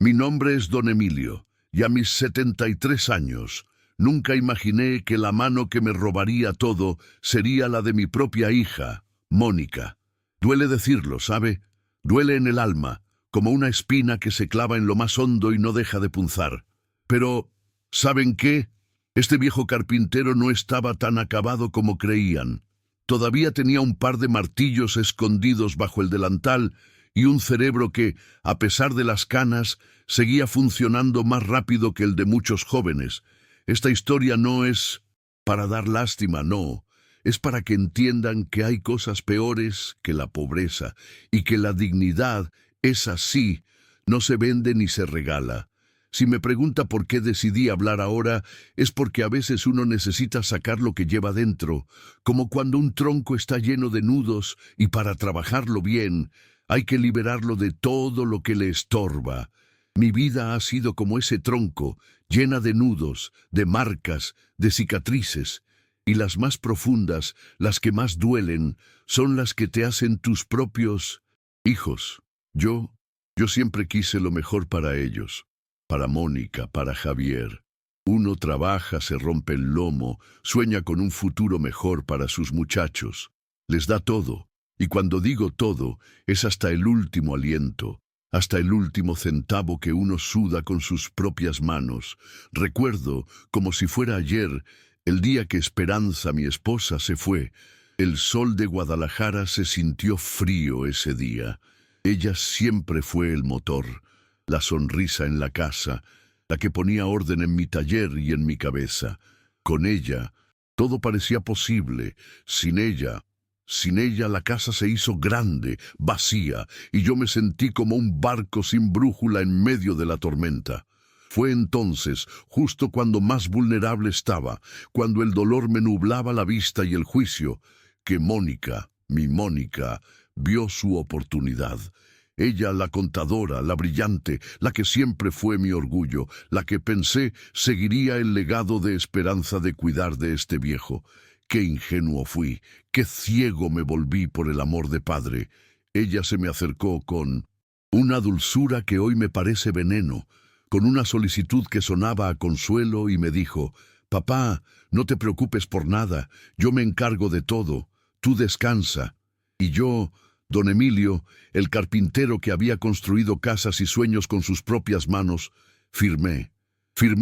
Mi nombre es Don Emilio, y a mis 73 años, nunca imaginé que la mano que me robaría todo sería la de mi propia hija, Mónica. Duele decirlo, ¿sabe? Duele en el alma, como una espina que se clava en lo más hondo y no deja de punzar. Pero, ¿saben qué? Este viejo carpintero no estaba tan acabado como creían. Todavía tenía un par de martillos escondidos bajo el delantal y un cerebro que, a pesar de las canas, seguía funcionando más rápido que el de muchos jóvenes. Esta historia no es para dar lástima, no. Es para que entiendan que hay cosas peores que la pobreza y que la dignidad, es así, no se vende ni se regala. Si me pregunta por qué decidí hablar ahora, es porque a veces uno necesita sacar lo que lleva dentro, como cuando un tronco está lleno de nudos y para trabajarlo bien, hay que liberarlo de todo lo que le estorba. Mi vida ha sido como ese tronco, llena de nudos, de marcas, de cicatrices, y las más profundas, las que más duelen, son las que te hacen tus propios hijos. Yo siempre quise lo mejor para ellos, para Mónica, para Javier. Uno trabaja, se rompe el lomo, sueña con un futuro mejor para sus muchachos. Les da todo, y cuando digo todo, es hasta el último aliento, hasta el último centavo que uno suda con sus propias manos. Recuerdo, como si fuera ayer, el día que Esperanza, mi esposa, se fue. El sol de Guadalajara se sintió frío ese día. Ella siempre fue el motor, la sonrisa en la casa, la que ponía orden en mi taller y en mi cabeza. Con ella, todo parecía posible. Sin ella la casa se hizo grande, vacía, y yo me sentí como un barco sin brújula en medio de la tormenta. Fue entonces, justo cuando más vulnerable estaba, cuando el dolor me nublaba la vista y el juicio, que Mónica, mi Mónica, vio su oportunidad. Ella, la contadora, la brillante, la que siempre fue mi orgullo, la que pensé seguiría el legado de Esperanza de cuidar de este viejo. Qué ingenuo fui, qué ciego me volví por el amor de padre. Ella se me acercó con una dulzura que hoy me parece veneno, con una solicitud que sonaba a consuelo y me dijo: «Papá, no te preocupes por nada, yo me encargo de todo, tú descansa». Y yo, Don Emilio, el carpintero que había construido casas y sueños con sus propias manos, firmé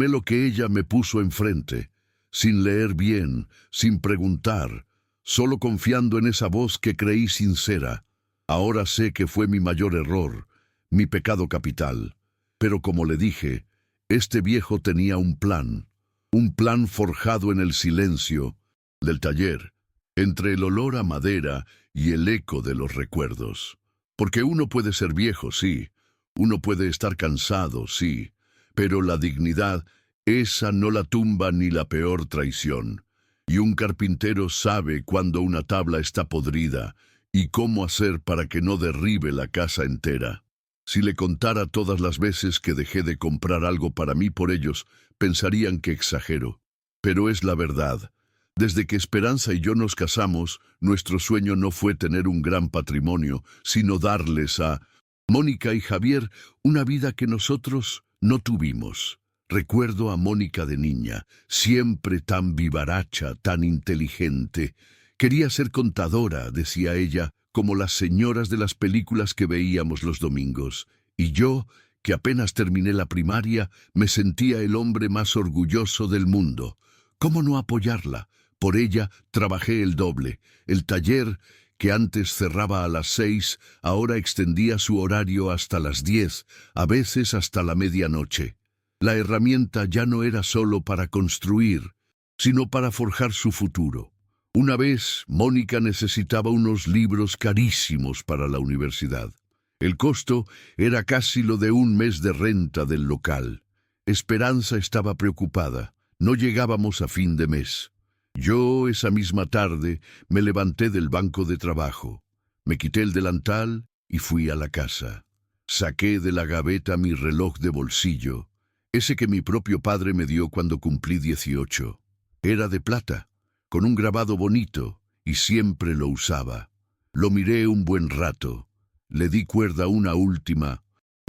lo que ella me puso enfrente, sin leer bien, sin preguntar, solo confiando en esa voz que creí sincera. Ahora sé que fue mi mayor error, mi pecado capital. Pero como le dije, este viejo tenía un plan forjado en el silencio del taller, entre el olor a madera y el eco de los recuerdos. Porque uno puede ser viejo, sí, uno puede estar cansado, sí, pero la dignidad, esa no la tumba ni la peor traición. Y un carpintero sabe cuando una tabla está podrida y cómo hacer para que no derribe la casa entera. Si le contara todas las veces que dejé de comprar algo para mí por ellos, pensarían que exagero. Pero es la verdad. Desde que Esperanza y yo nos casamos, nuestro sueño no fue tener un gran patrimonio, sino darles a Mónica y Javier una vida que nosotros no tuvimos. Recuerdo a Mónica de niña, siempre tan vivaracha, tan inteligente. Quería ser contadora, decía ella, como las señoras de las películas que veíamos los domingos. Y yo, que apenas terminé la primaria, me sentía el hombre más orgulloso del mundo. ¿Cómo no apoyarla? Por ella trabajé el doble. El taller, que antes cerraba a las 6, ahora extendía su horario hasta las 10, a veces hasta la medianoche. La herramienta ya no era solo para construir, sino para forjar su futuro. Una vez, Mónica necesitaba unos libros carísimos para la universidad. El costo era casi lo de un mes de renta del local. Esperanza estaba preocupada. No llegábamos a fin de mes. Yo, esa misma tarde, me levanté del banco de trabajo. Me quité el delantal y fui a la casa. Saqué de la gaveta mi reloj de bolsillo, ese que mi propio padre me dio cuando cumplí 18. Era de plata, con un grabado bonito, y siempre lo usaba. Lo miré un buen rato. Le di cuerda una última.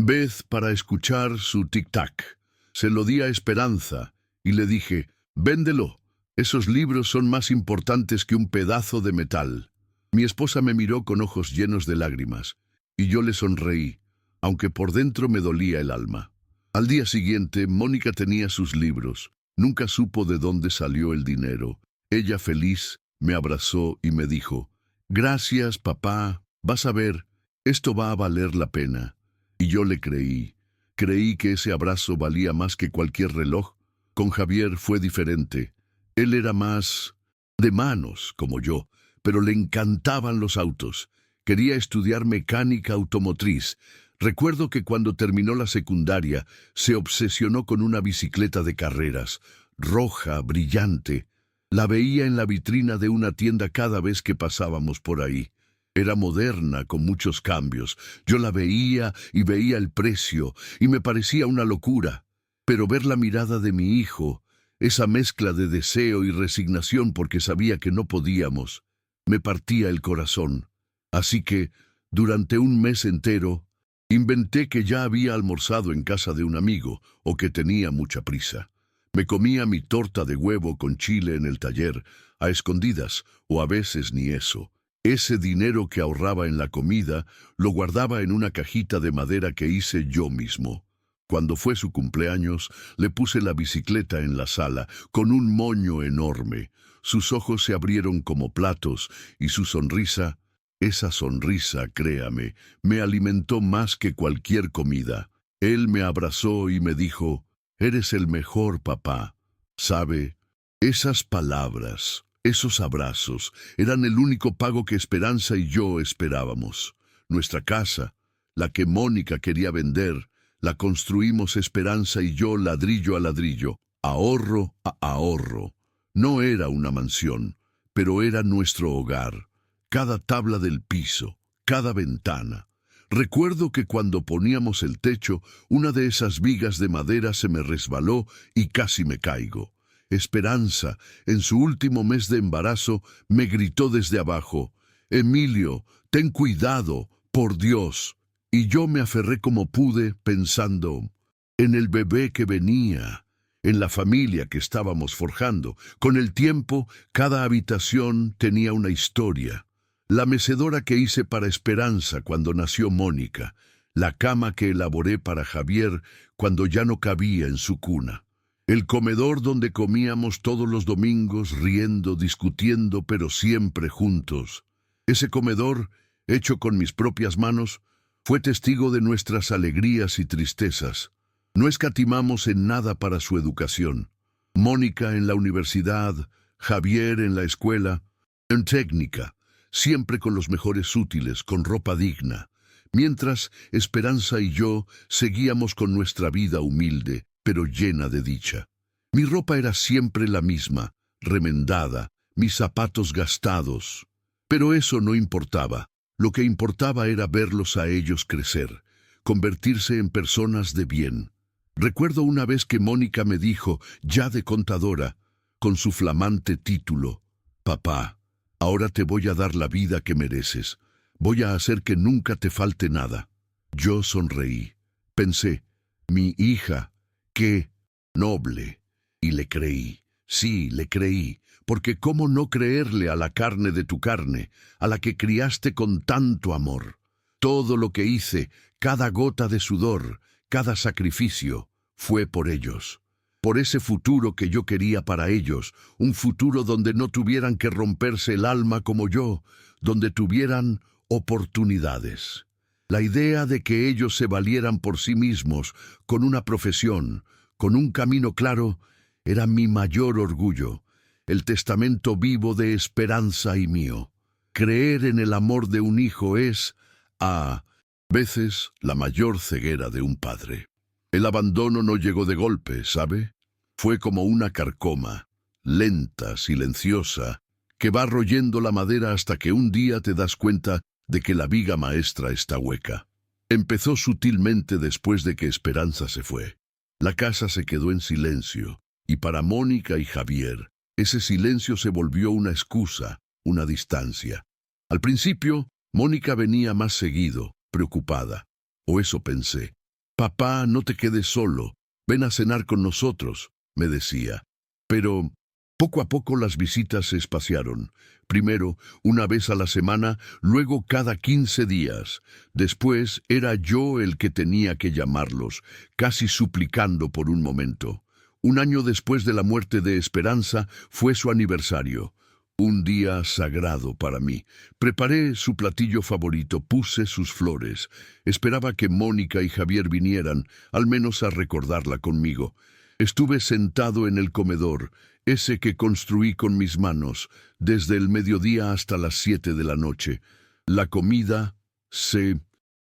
vez para escuchar su tic-tac. Se lo di a Esperanza y le dije, véndelo. Esos libros son más importantes que un pedazo de metal. Mi esposa me miró con ojos llenos de lágrimas, y yo le sonreí, aunque por dentro me dolía el alma. Al día siguiente, Mónica tenía sus libros. Nunca supo de dónde salió el dinero. Ella, feliz, me abrazó y me dijo, «Gracias, papá. Vas a ver, esto va a valer la pena». Y yo le creí. Creí que ese abrazo valía más que cualquier reloj. Con Javier fue diferente. Él era más de manos, como yo, pero le encantaban los autos. Quería estudiar mecánica automotriz. Recuerdo que cuando terminó la secundaria, se obsesionó con una bicicleta de carreras, roja, brillante. La veía en la vitrina de una tienda cada vez que pasábamos por ahí. Era moderna, con muchos cambios. Yo la veía y veía el precio, y me parecía una locura. Pero ver la mirada de mi hijo, esa mezcla de deseo y resignación porque sabía que no podíamos, me partía el corazón. Así que, durante un mes entero, inventé que ya había almorzado en casa de un amigo o que tenía mucha prisa. Me comía mi torta de huevo con chile en el taller, a escondidas, o a veces ni eso. Ese dinero que ahorraba en la comida lo guardaba en una cajita de madera que hice yo mismo. Cuando fue su cumpleaños, le puse la bicicleta en la sala, con un moño enorme. Sus ojos se abrieron como platos, y su sonrisa, esa sonrisa, créame, me alimentó más que cualquier comida. Él me abrazó y me dijo, «Eres el mejor papá». ¿Sabe? Esas palabras, esos abrazos, eran el único pago que Esperanza y yo esperábamos. Nuestra casa, la que Mónica quería vender, la construimos Esperanza y yo ladrillo a ladrillo, ahorro a ahorro. No era una mansión, pero era nuestro hogar. Cada tabla del piso, cada ventana. Recuerdo que cuando poníamos el techo, una de esas vigas de madera se me resbaló y casi me caigo. Esperanza, en su último mes de embarazo, me gritó desde abajo, «Emilio, ten cuidado, por Dios». Y yo me aferré como pude, pensando en el bebé que venía, en la familia que estábamos forjando. Con el tiempo, cada habitación tenía una historia. La mecedora que hice para Esperanza cuando nació Mónica, la cama que elaboré para Javier cuando ya no cabía en su cuna, el comedor donde comíamos todos los domingos riendo, discutiendo, pero siempre juntos. Ese comedor, hecho con mis propias manos, fue testigo de nuestras alegrías y tristezas. No escatimamos en nada para su educación. Mónica en la universidad, Javier en la escuela, en técnica, siempre con los mejores útiles, con ropa digna, mientras Esperanza y yo seguíamos con nuestra vida humilde, pero llena de dicha. Mi ropa era siempre la misma, remendada, mis zapatos gastados. Pero eso no importaba. Lo que importaba era verlos a ellos crecer, convertirse en personas de bien. Recuerdo una vez que Mónica me dijo, ya de contadora, con su flamante título, «Papá, ahora te voy a dar la vida que mereces. Voy a hacer que nunca te falte nada». Yo sonreí. Pensé, mi hija, qué noble. Y le creí. Sí, le creí. Porque ¿cómo no creerle a la carne de tu carne, a la que criaste con tanto amor? Todo lo que hice, cada gota de sudor, cada sacrificio, fue por ellos. Por ese futuro que yo quería para ellos, un futuro donde no tuvieran que romperse el alma como yo, donde tuvieran oportunidades. La idea de que ellos se valieran por sí mismos, con una profesión, con un camino claro, era mi mayor orgullo. El testamento vivo de Esperanza y mío. Creer en el amor de un hijo es, a veces, la mayor ceguera de un padre. El abandono no llegó de golpe, ¿sabe? Fue como una carcoma, lenta, silenciosa, que va royendo la madera hasta que un día te das cuenta de que la viga maestra está hueca. Empezó sutilmente después de que Esperanza se fue. La casa se quedó en silencio, y para Mónica y Javier, ese silencio se volvió una excusa, una distancia. Al principio, Mónica venía más seguido, preocupada, o eso pensé. Papá, no te quedes solo. Ven a cenar con nosotros, me decía. Pero poco a poco las visitas se espaciaron. Primero, una vez a la semana, luego cada 15 días. Después era yo el que tenía que llamarlos, casi suplicando por un momento. Un año después de la muerte de Esperanza fue su aniversario. Un día sagrado para mí. Preparé su platillo favorito, puse sus flores. Esperaba que Mónica y Javier vinieran, al menos a recordarla conmigo. Estuve sentado en el comedor, ese que construí con mis manos, desde el mediodía hasta las 7 de la noche. La comida se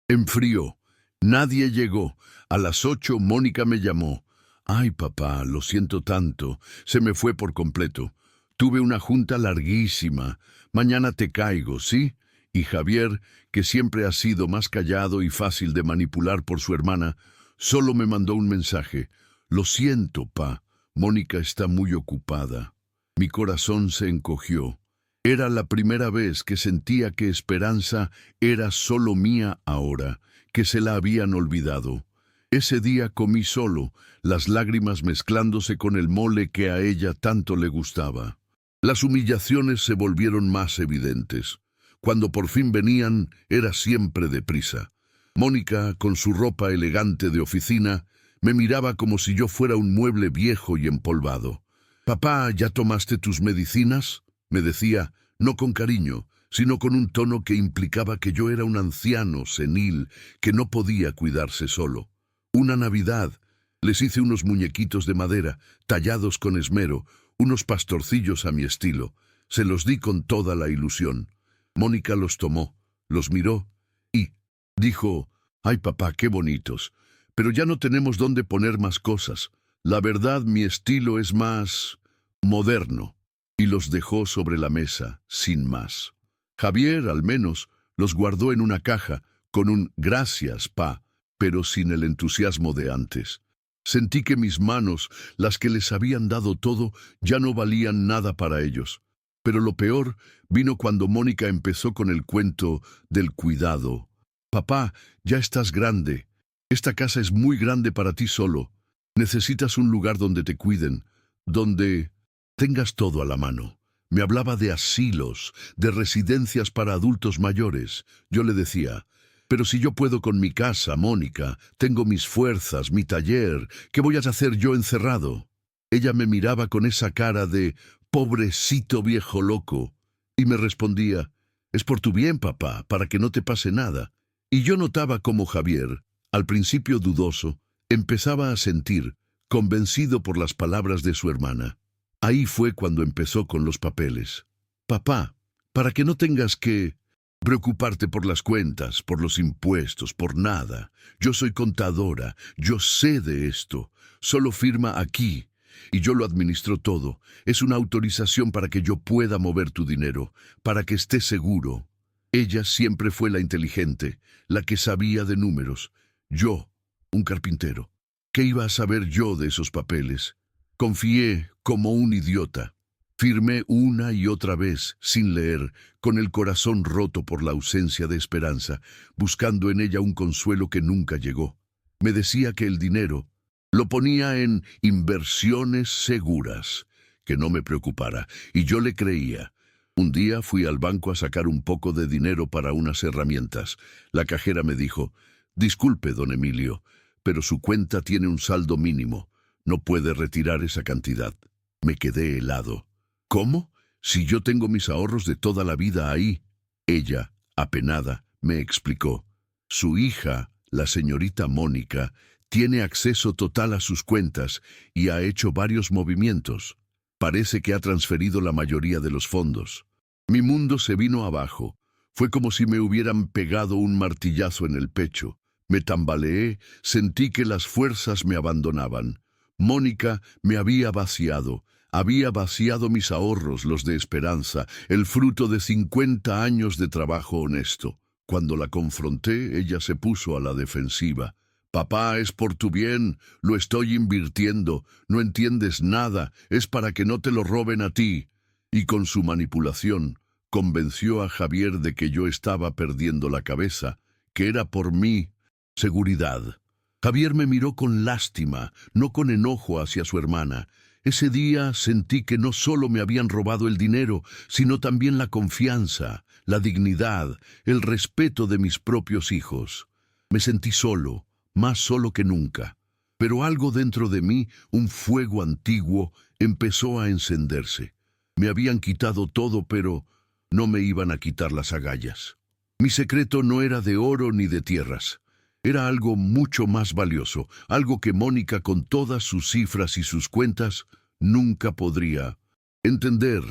enfrió. Nadie llegó. A las 8 Mónica me llamó. Ay, papá, lo siento tanto. Se me fue por completo. Tuve una junta larguísima. Mañana te caigo, ¿sí? Y Javier, que siempre ha sido más callado y fácil de manipular por su hermana, solo me mandó un mensaje. Lo siento, pa. Mónica está muy ocupada. Mi corazón se encogió. Era la primera vez que sentía que Esperanza era solo mía ahora, que se la habían olvidado. Ese día comí solo, las lágrimas mezclándose con el mole que a ella tanto le gustaba. Las humillaciones se volvieron más evidentes. Cuando por fin venían, era siempre deprisa. Mónica, con su ropa elegante de oficina, me miraba como si yo fuera un mueble viejo y empolvado. «Papá, ¿ya tomaste tus medicinas?», me decía, no con cariño, sino con un tono que implicaba que yo era un anciano senil que no podía cuidarse solo. Una Navidad, les hice unos muñequitos de madera, tallados con esmero, unos pastorcillos a mi estilo. Se los di con toda la ilusión. Mónica los tomó, los miró y dijo, «Ay, papá, qué bonitos. Pero ya no tenemos dónde poner más cosas. La verdad, mi estilo es más moderno». Y los dejó sobre la mesa, sin más. Javier, al menos, los guardó en una caja, con un «gracias, pa», pero sin el entusiasmo de antes. Sentí que mis manos, las que les habían dado todo, ya no valían nada para ellos. Pero lo peor vino cuando Mónica empezó con el cuento del cuidado. «Papá, ya estás grande. Esta casa es muy grande para ti solo. Necesitas un lugar donde te cuiden, donde tengas todo a la mano». Me hablaba de asilos, de residencias para adultos mayores. Yo le decía, «Pero si yo puedo con mi casa, Mónica, tengo mis fuerzas, mi taller, ¿qué voy a hacer yo encerrado?». Ella me miraba con esa cara de «pobrecito viejo loco» y me respondía, «Es por tu bien, papá, para que no te pase nada». Y yo notaba cómo Javier, al principio dudoso, empezaba a sentir, convencido por las palabras de su hermana. Ahí fue cuando empezó con los papeles. «Papá, para que no tengas que preocuparte por las cuentas, por los impuestos, por nada. Yo soy contadora, yo sé de esto. Solo firma aquí y yo lo administro todo. Es una autorización para que yo pueda mover tu dinero, para que estés seguro». Ella siempre fue la inteligente, la que sabía de números. Yo, un carpintero. ¿Qué iba a saber yo de esos papeles? Confié como un idiota. Firmé una y otra vez, sin leer, con el corazón roto por la ausencia de Esperanza, buscando en ella un consuelo que nunca llegó. Me decía que el dinero lo ponía en inversiones seguras, que no me preocupara, y yo le creía. Un día fui al banco a sacar un poco de dinero para unas herramientas. La cajera me dijo, «Disculpe, don Emilio, pero su cuenta tiene un saldo mínimo. No puede retirar esa cantidad». Me quedé helado. «¿Cómo? Si yo tengo mis ahorros de toda la vida ahí». Ella, apenada, me explicó. Su hija, la señorita Mónica, tiene acceso total a sus cuentas y ha hecho varios movimientos. Parece que ha transferido la mayoría de los fondos. Mi mundo se vino abajo. Fue como si me hubieran pegado un martillazo en el pecho. Me tambaleé, sentí que las fuerzas me abandonaban. Mónica me había vaciado mis ahorros, los de Esperanza, el fruto de 50 años de trabajo honesto. Cuando la confronté, ella se puso a la defensiva. «Papá, es por tu bien, lo estoy invirtiendo, no entiendes nada, es para que no te lo roben a ti». Y con su manipulación, convenció a Javier de que yo estaba perdiendo la cabeza, que era por mi seguridad. Javier me miró con lástima, no con enojo hacia su hermana. Ese día sentí que no solo me habían robado el dinero, sino también la confianza, la dignidad, el respeto de mis propios hijos. Me sentí solo, más solo que nunca. Pero algo dentro de mí, un fuego antiguo, empezó a encenderse. Me habían quitado todo, pero no me iban a quitar las agallas. Mi secreto no era de oro ni de tierras. Era algo mucho más valioso, algo que Mónica, con todas sus cifras y sus cuentas, nunca podría entender.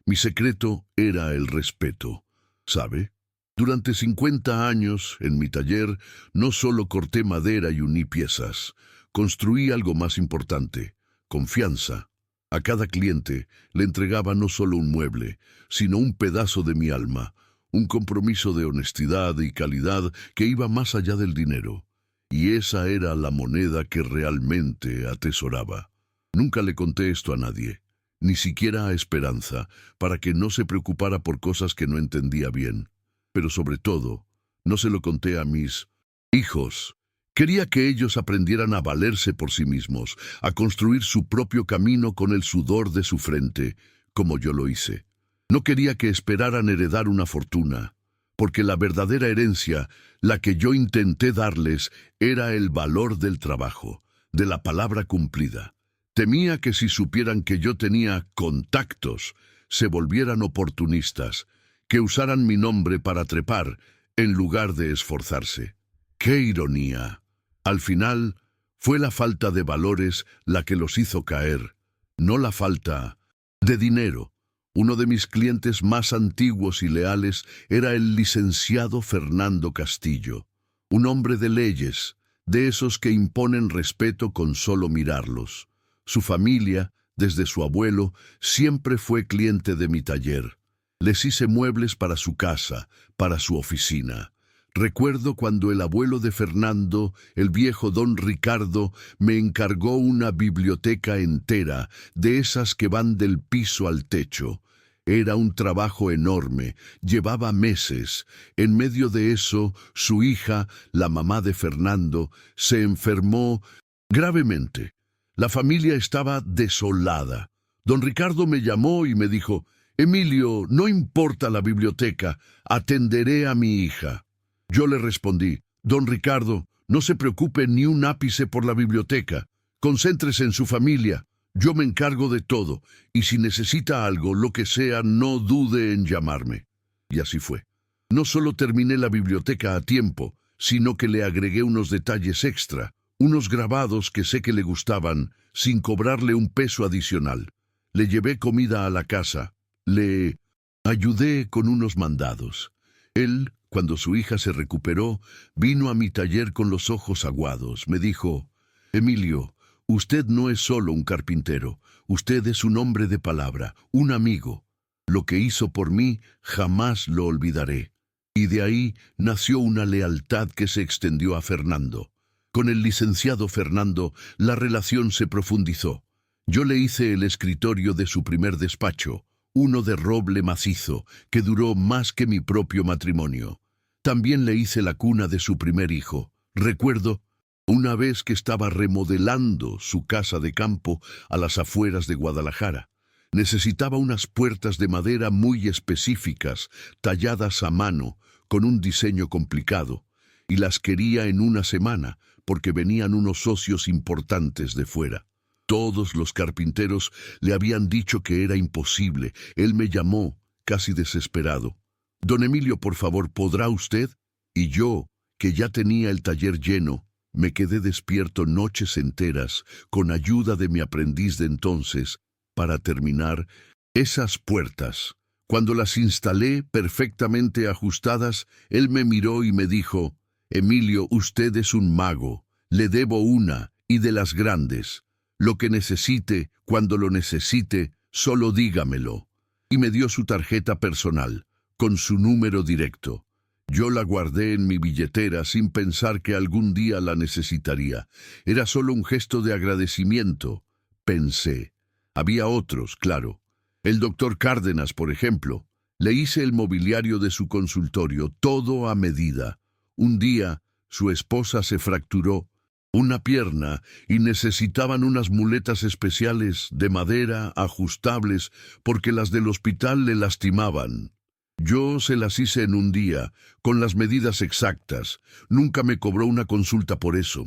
Mi secreto era el respeto. ¿Sabe? Durante 50 años, en mi taller, no solo corté madera y uní piezas, construí algo más importante: confianza. A cada cliente le entregaba no solo un mueble, sino un pedazo de mi alma, un compromiso de honestidad y calidad que iba más allá del dinero. Y esa era la moneda que realmente atesoraba. Nunca le conté esto a nadie, ni siquiera a Esperanza, para que no se preocupara por cosas que no entendía bien. Pero sobre todo, no se lo conté a mis hijos. Quería que ellos aprendieran a valerse por sí mismos, a construir su propio camino con el sudor de su frente, como yo lo hice. No quería que esperaran heredar una fortuna, porque la verdadera herencia, la que yo intenté darles, era el valor del trabajo, de la palabra cumplida. Temía que si supieran que yo tenía contactos, se volvieran oportunistas, que usaran mi nombre para trepar, en lugar de esforzarse. ¡Qué ironía! Al final, fue la falta de valores la que los hizo caer, no la falta de dinero. Uno de mis clientes más antiguos y leales era el licenciado Fernando Castillo, un hombre de leyes, de esos que imponen respeto con solo mirarlos. Su familia, desde su abuelo, siempre fue cliente de mi taller. Les hice muebles para su casa, para su oficina. Recuerdo cuando el abuelo de Fernando, el viejo don Ricardo, me encargó una biblioteca entera, de esas que van del piso al techo. Era un trabajo enorme, llevaba meses. En medio de eso, su hija, la mamá de Fernando, se enfermó gravemente. La familia estaba desolada. Don Ricardo me llamó y me dijo: «Emilio, no importa la biblioteca, atenderé a mi hija». Yo le respondí: «Don Ricardo, no se preocupe ni un ápice por la biblioteca. Concéntrese en su familia. Yo me encargo de todo, y si necesita algo, lo que sea, no dude en llamarme». Y así fue. No solo terminé la biblioteca a tiempo, sino que le agregué unos detalles extra, unos grabados que sé que le gustaban, sin cobrarle un peso adicional. Le llevé comida a la casa, le ayudé con unos mandados. Él, cuando su hija se recuperó, vino a mi taller con los ojos aguados. Me dijo: «Emilio, usted no es solo un carpintero, usted es un hombre de palabra, un amigo. Lo que hizo por mí jamás lo olvidaré». Y de ahí nació una lealtad que se extendió a Fernando. Con el licenciado Fernando, la relación se profundizó. Yo le hice el escritorio de su primer despacho, uno de roble macizo, que duró más que mi propio matrimonio. También le hice la cuna de su primer hijo. Recuerdo una vez que estaba remodelando su casa de campo a las afueras de Guadalajara. Necesitaba unas puertas de madera muy específicas, talladas a mano, con un diseño complicado, y las quería en una semana, porque venían unos socios importantes de fuera. Todos los carpinteros le habían dicho que era imposible. Él me llamó, casi desesperado: «Don Emilio, por favor, ¿podrá usted?». Y yo, que ya tenía el taller lleno, me quedé despierto noches enteras, con ayuda de mi aprendiz de entonces, para terminar esas puertas. Cuando las instalé perfectamente ajustadas, él me miró y me dijo: «Emilio, usted es un mago. Le debo una, y de las grandes. Lo que necesite, cuando lo necesite, solo dígamelo». Y me dio su tarjeta personal, con su número directo. Yo la guardé en mi billetera sin pensar que algún día la necesitaría. Era solo un gesto de agradecimiento, pensé. Había otros, claro. El doctor Cárdenas, por ejemplo. Le hice el mobiliario de su consultorio, todo a medida. Un día, su esposa se fracturó una pierna y necesitaban unas muletas especiales de madera, ajustables, porque las del hospital le lastimaban. Yo se las hice en un día, con las medidas exactas. Nunca me cobró una consulta por eso.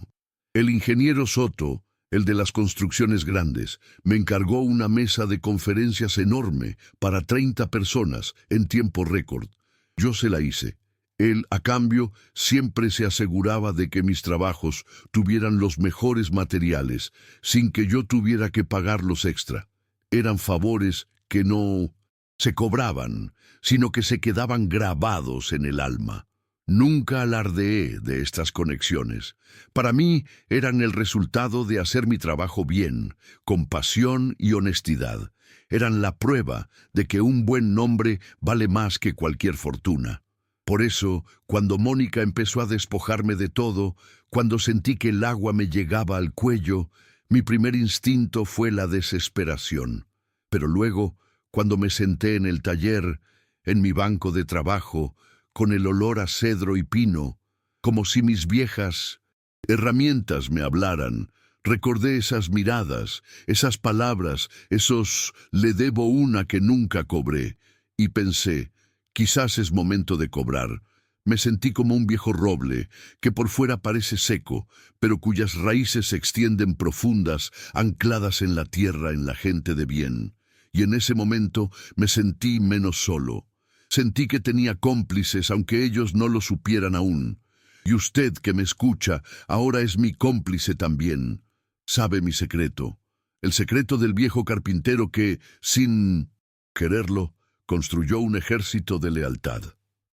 El ingeniero Soto, el de las construcciones grandes, me encargó una mesa de conferencias enorme para 30 personas en tiempo récord. Yo se la hice. Él, a cambio, siempre se aseguraba de que mis trabajos tuvieran los mejores materiales, sin que yo tuviera que pagarlos extra. Eran favores que no se cobraban, sino que se quedaban grabados en el alma. Nunca alardeé de estas conexiones. Para mí eran el resultado de hacer mi trabajo bien, con pasión y honestidad. Eran la prueba de que un buen nombre vale más que cualquier fortuna. Por eso, cuando Mónica empezó a despojarme de todo, cuando sentí que el agua me llegaba al cuello, mi primer instinto fue la desesperación. Pero luego, cuando me senté en el taller, en mi banco de trabajo, con el olor a cedro y pino, como si mis viejas herramientas me hablaran, recordé esas miradas, esas palabras, esos "le debo una que nunca cobré", y pensé, quizás es momento de cobrar. Me sentí como un viejo roble, que por fuera parece seco, pero cuyas raíces se extienden profundas, ancladas en la tierra, en la gente de bien. Y en ese momento me sentí menos solo. Sentí que tenía cómplices, aunque ellos no lo supieran aún. Y usted, que me escucha, ahora es mi cómplice también. Sabe mi secreto. El secreto del viejo carpintero que, sin quererlo, construyó un ejército de lealtad.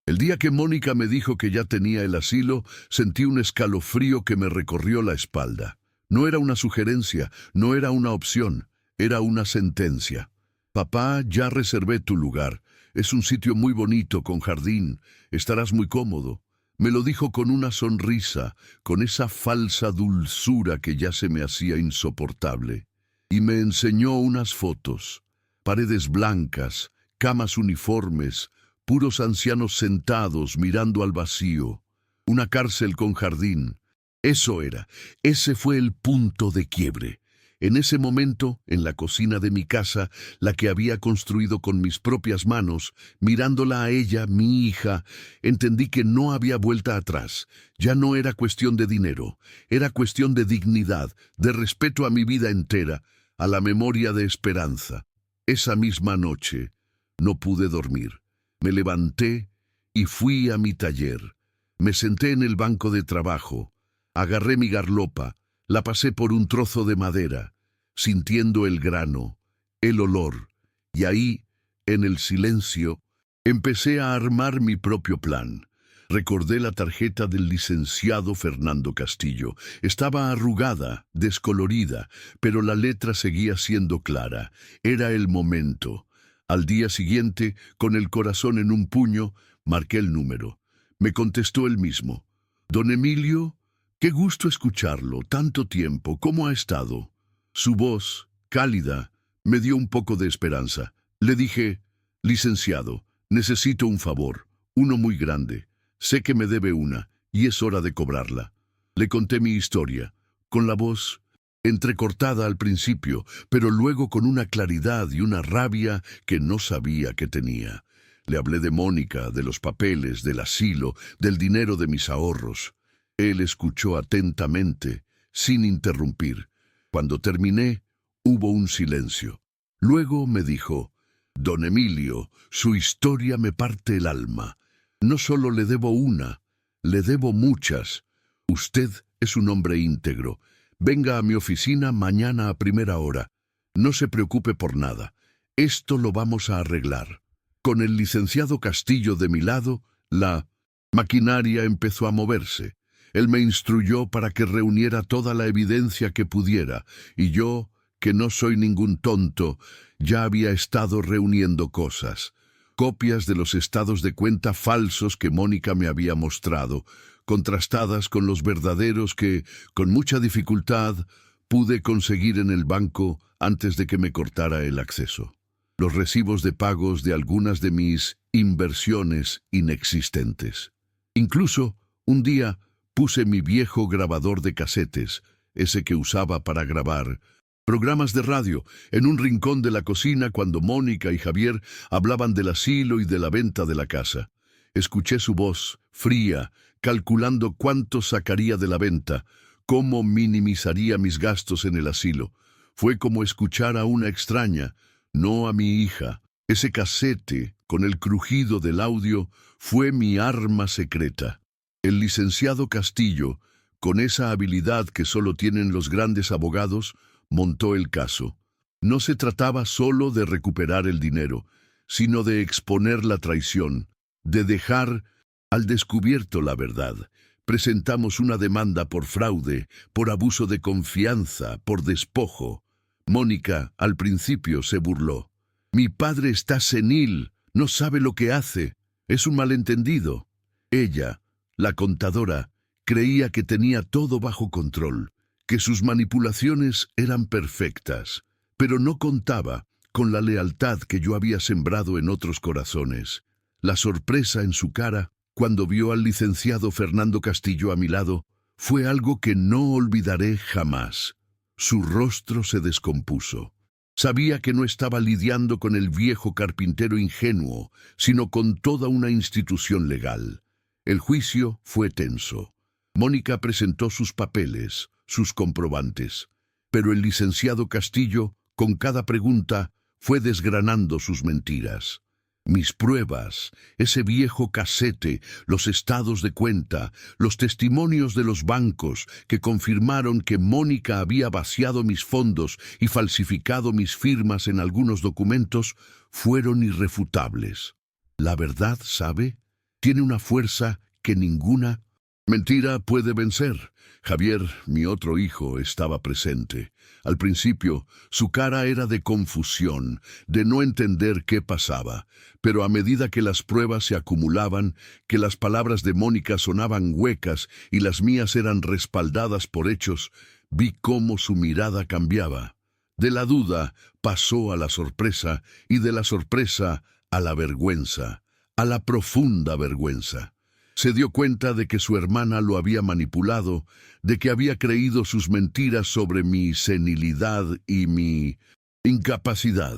El día que Mónica me dijo que ya tenía el asilo, sentí un escalofrío que me recorrió la espalda. No era una sugerencia, no era una opción, era una sentencia. Papá, ya reservé tu lugar. Es un sitio muy bonito, con jardín. Estarás muy cómodo. Me lo dijo con una sonrisa, con esa falsa dulzura que ya se me hacía insoportable. Y me enseñó unas fotos. Paredes blancas, camas uniformes, puros ancianos sentados mirando al vacío. Una cárcel con jardín. Eso era. Ese fue el punto de quiebre. En ese momento, en la cocina de mi casa, la que había construido con mis propias manos, mirándola a ella, mi hija, entendí que no había vuelta atrás. Ya no era cuestión de dinero, era cuestión de dignidad, de respeto a mi vida entera, a la memoria de esperanza. Esa misma noche no pude dormir. Me levanté y fui a mi taller. Me senté en el banco de trabajo, agarré mi garlopa, la pasé por un trozo de madera, sintiendo el grano, el olor, y ahí, en el silencio, empecé a armar mi propio plan. Recordé la tarjeta del licenciado Fernando Castillo. Estaba arrugada, descolorida, pero la letra seguía siendo clara. Era el momento. Al día siguiente, con el corazón en un puño, marqué el número. Me contestó él mismo. «Don Emilio, qué gusto escucharlo. Tanto tiempo. ¿Cómo ha estado?» Su voz, cálida, me dio un poco de esperanza. Le dije: «Licenciado, necesito un favor, uno muy grande. Sé que me debe una, y es hora de cobrarla». Le conté mi historia, con la voz entrecortada al principio, pero luego con una claridad y una rabia que no sabía que tenía. Le hablé de Mónica, de los papeles, del asilo, del dinero de mis ahorros. Él escuchó atentamente, sin interrumpir. Cuando terminé, hubo un silencio. Luego me dijo: «Don Emilio, su historia me parte el alma. No solo le debo una, le debo muchas. Usted es un hombre íntegro. Venga a mi oficina mañana a primera hora. No se preocupe por nada. Esto lo vamos a arreglar». Con el licenciado Castillo de mi lado, la maquinaria empezó a moverse. Él me instruyó para que reuniera toda la evidencia que pudiera, y yo, que no soy ningún tonto, ya había estado reuniendo cosas. Copias de los estados de cuenta falsos que Mónica me había mostrado, contrastadas con los verdaderos que, con mucha dificultad, pude conseguir en el banco antes de que me cortara el acceso. Los recibos de pagos de algunas de mis inversiones inexistentes. Incluso, un día, Puse mi viejo grabador de casetes, ese que usaba para grabar programas de radio, en un rincón de la cocina cuando Mónica y Javier hablaban del asilo y de la venta de la casa. Escuché su voz, fría, calculando cuánto sacaría de la venta, cómo minimizaría mis gastos en el asilo. Fue como escuchar a una extraña, no a mi hija. Ese casete, con el crujido del audio, fue mi arma secreta. El licenciado Castillo, con esa habilidad que solo tienen los grandes abogados, montó el caso. No se trataba solo de recuperar el dinero, sino de exponer la traición, de dejar al descubierto la verdad. Presentamos una demanda por fraude, por abuso de confianza, por despojo. Mónica, al principio, se burló. Mi padre está senil, no sabe lo que hace, es un malentendido. Ella, la contadora, creía que tenía todo bajo control, que sus manipulaciones eran perfectas, pero no contaba con la lealtad que yo había sembrado en otros corazones. La sorpresa en su cara, cuando vio al licenciado Fernando Castillo a mi lado, fue algo que no olvidaré jamás. Su rostro se descompuso. Sabía que no estaba lidiando con el viejo carpintero ingenuo, sino con toda una institución legal. El juicio fue tenso. Mónica presentó sus papeles, sus comprobantes, pero el licenciado Castillo, con cada pregunta, fue desgranando sus mentiras. Mis pruebas, ese viejo casete, los estados de cuenta, los testimonios de los bancos que confirmaron que Mónica había vaciado mis fondos y falsificado mis firmas en algunos documentos, fueron irrefutables. La verdad, ¿sabe?, tiene una fuerza que ninguna mentira puede vencer. Javier, mi otro hijo, estaba presente. Al principio, su cara era de confusión, de no entender qué pasaba, pero a medida que las pruebas se acumulaban, que las palabras de Mónica sonaban huecas y las mías eran respaldadas por hechos, vi cómo su mirada cambiaba. De la duda pasó a la sorpresa y de la sorpresa a la vergüenza, a la profunda vergüenza. Se dio cuenta de que su hermana lo había manipulado, de que había creído sus mentiras sobre mi senilidad y mi incapacidad.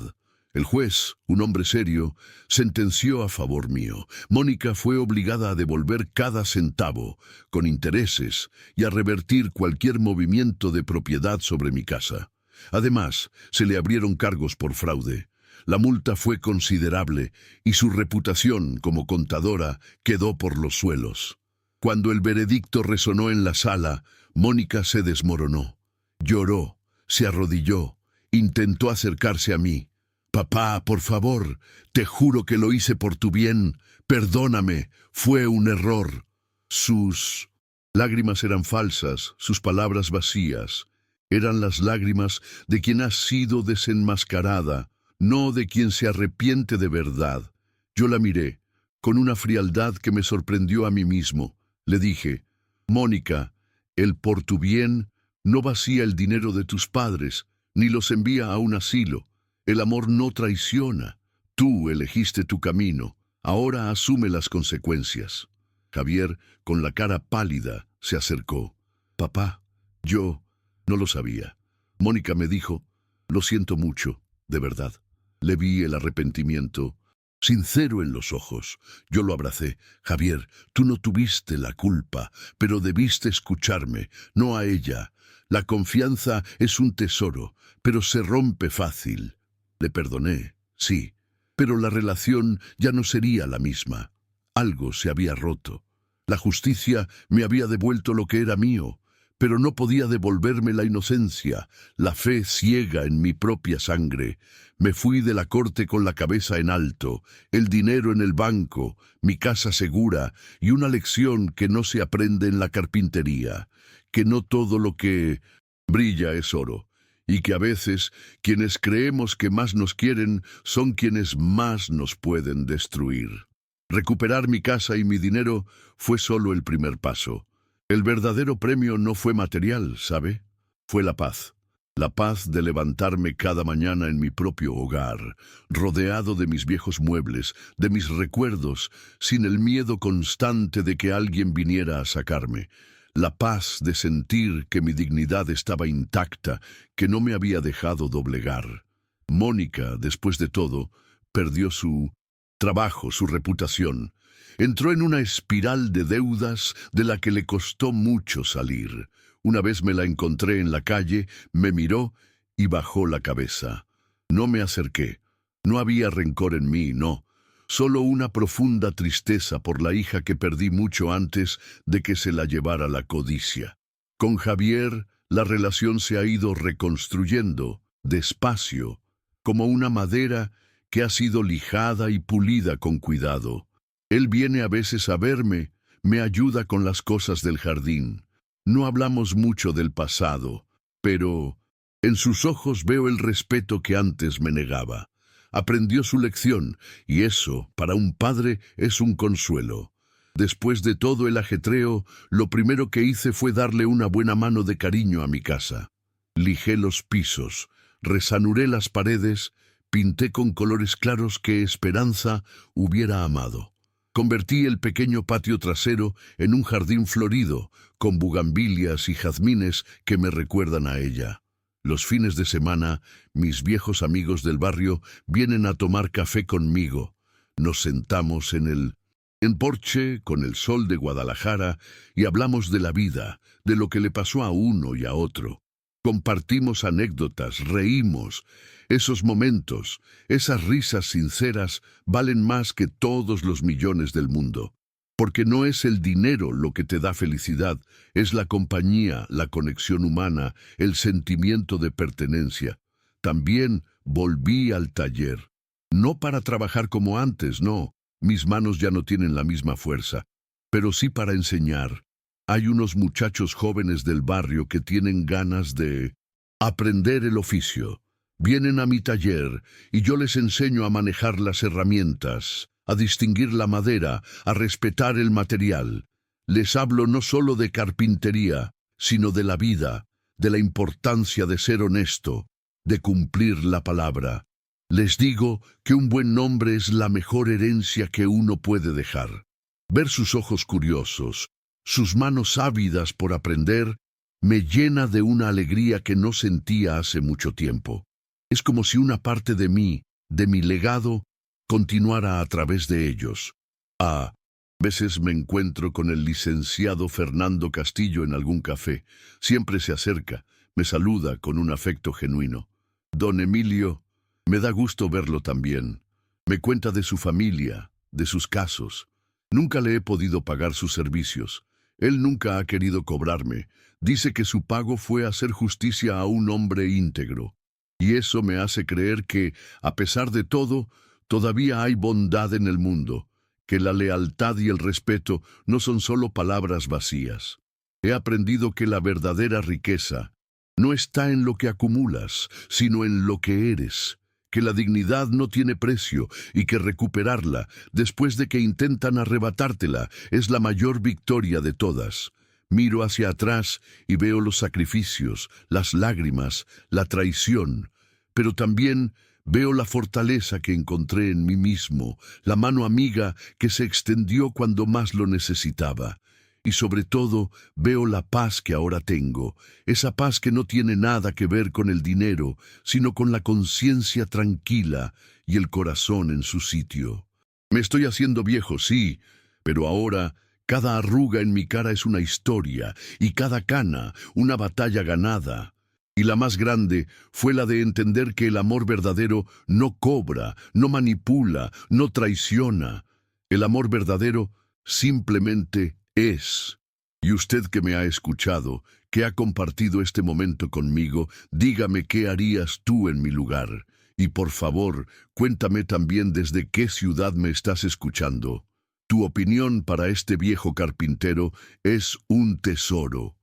El juez, un hombre serio, sentenció a favor mío. Mónica fue obligada a devolver cada centavo, con intereses, y a revertir cualquier movimiento de propiedad sobre mi casa. Además, se le abrieron cargos por fraude. La multa fue considerable y su reputación como contadora quedó por los suelos. Cuando el veredicto resonó en la sala, Mónica se desmoronó. Lloró, se arrodilló, intentó acercarse a mí. «Papá, por favor, te juro que lo hice por tu bien. Perdóname, fue un error». Sus lágrimas eran falsas, sus palabras vacías. Eran las lágrimas de quien ha sido desenmascarada, no de quien se arrepiente de verdad. Yo la miré, con una frialdad que me sorprendió a mí mismo. Le dije: «Mónica, el por tu bien no vacía el dinero de tus padres, ni los envía a un asilo. El amor no traiciona. Tú elegiste tu camino. Ahora asume las consecuencias». Javier, con la cara pálida, se acercó. «Papá, yo no lo sabía». Mónica me dijo: «Lo siento mucho, de verdad». Le vi el arrepentimiento, sincero en los ojos. Yo lo abracé. «Javier, tú no tuviste la culpa, pero debiste escucharme, no a ella. La confianza es un tesoro, pero se rompe fácil». Le perdoné, sí, pero la relación ya no sería la misma. Algo se había roto. La justicia me había devuelto lo que era mío, pero no podía devolverme la inocencia, la fe ciega en mi propia sangre. Me fui de la corte con la cabeza en alto, el dinero en el banco, mi casa segura y una lección que no se aprende en la carpintería, que no todo lo que brilla es oro, y que a veces quienes creemos que más nos quieren son quienes más nos pueden destruir. Recuperar mi casa y mi dinero fue solo el primer paso. El verdadero premio no fue material, ¿sabe? Fue la paz. La paz de levantarme cada mañana en mi propio hogar, rodeado de mis viejos muebles, de mis recuerdos, sin el miedo constante de que alguien viniera a sacarme. la paz de sentir que mi dignidad estaba intacta, que no me había dejado doblegar. Mónica, después de todo, perdió su trabajo, su reputación. Entró en una espiral de deudas de la que le costó mucho salir. Una vez me la encontré en la calle, me miró y bajó la cabeza. No me acerqué. No había rencor en mí, no. Solo una profunda tristeza por la hija que perdí mucho antes de que se la llevara la codicia. Con Javier, la relación se ha ido reconstruyendo, despacio, como una madera que ha sido lijada y pulida con cuidado. Él viene a veces a verme, me ayuda con las cosas del jardín. No hablamos mucho del pasado, pero en sus ojos veo el respeto que antes me negaba. Aprendió su lección, y eso, para un padre, es un consuelo. Después de todo el ajetreo, lo primero que hice fue darle una buena mano de cariño a mi casa. Lijé los pisos, resanuré las paredes, pinté con colores claros que Esperanza hubiera amado. Convertí el pequeño patio trasero en un jardín florido, con bugambilias y jazmines que me recuerdan a ella. Los fines de semana, mis viejos amigos del barrio vienen a tomar café conmigo. Nos sentamos en porche con el sol de Guadalajara y hablamos de la vida, de lo que le pasó a uno y a otro. Compartimos anécdotas, reímos. Esos momentos, esas risas sinceras, valen más que todos los millones del mundo. Porque no es el dinero lo que te da felicidad, es la compañía, la conexión humana, el sentimiento de pertenencia. También volví al taller. No para trabajar como antes, no. Mis manos ya no tienen la misma fuerza, pero sí para enseñar. Hay unos muchachos jóvenes del barrio que tienen ganas de aprender el oficio. Vienen a mi taller y yo les enseño a manejar las herramientas, a distinguir la madera, a respetar el material. Les hablo no solo de carpintería, sino de la vida, de la importancia de ser honesto, de cumplir la palabra. Les digo que un buen nombre es la mejor herencia que uno puede dejar. Ver sus ojos curiosos, sus manos ávidas por aprender, me llena de una alegría que no sentía hace mucho tiempo. Es como si una parte de mí, de mi legado, continuara a través de ellos. A veces me encuentro con el licenciado Fernando Castillo en algún café. Siempre se acerca, me saluda con un afecto genuino. Don Emilio, me da gusto verlo también. Me cuenta de su familia, de sus casos. Nunca le he podido pagar sus servicios. Él nunca ha querido cobrarme. Dice que su pago fue hacer justicia a un hombre íntegro. Y eso me hace creer que, a pesar de todo, todavía hay bondad en el mundo, que la lealtad y el respeto no son solo palabras vacías. He aprendido que la verdadera riqueza no está en lo que acumulas, sino en lo que eres, que la dignidad no tiene precio y que recuperarla, después de que intentan arrebatártela, es la mayor victoria de todas. Miro hacia atrás y veo los sacrificios, las lágrimas, la traición, pero también veo la fortaleza que encontré en mí mismo, la mano amiga que se extendió cuando más lo necesitaba. Y sobre todo veo la paz que ahora tengo, esa paz que no tiene nada que ver con el dinero, sino con la conciencia tranquila y el corazón en su sitio. Me estoy haciendo viejo, sí, pero ahora cada arruga en mi cara es una historia y cada cana una batalla ganada. Y la más grande fue la de entender que el amor verdadero no cobra, no manipula, no traiciona. El amor verdadero simplemente es. Y usted que me ha escuchado, que ha compartido este momento conmigo, dígame qué harías tú en mi lugar. Y por favor, cuéntame también desde qué ciudad me estás escuchando. Tu opinión para este viejo carpintero es un tesoro.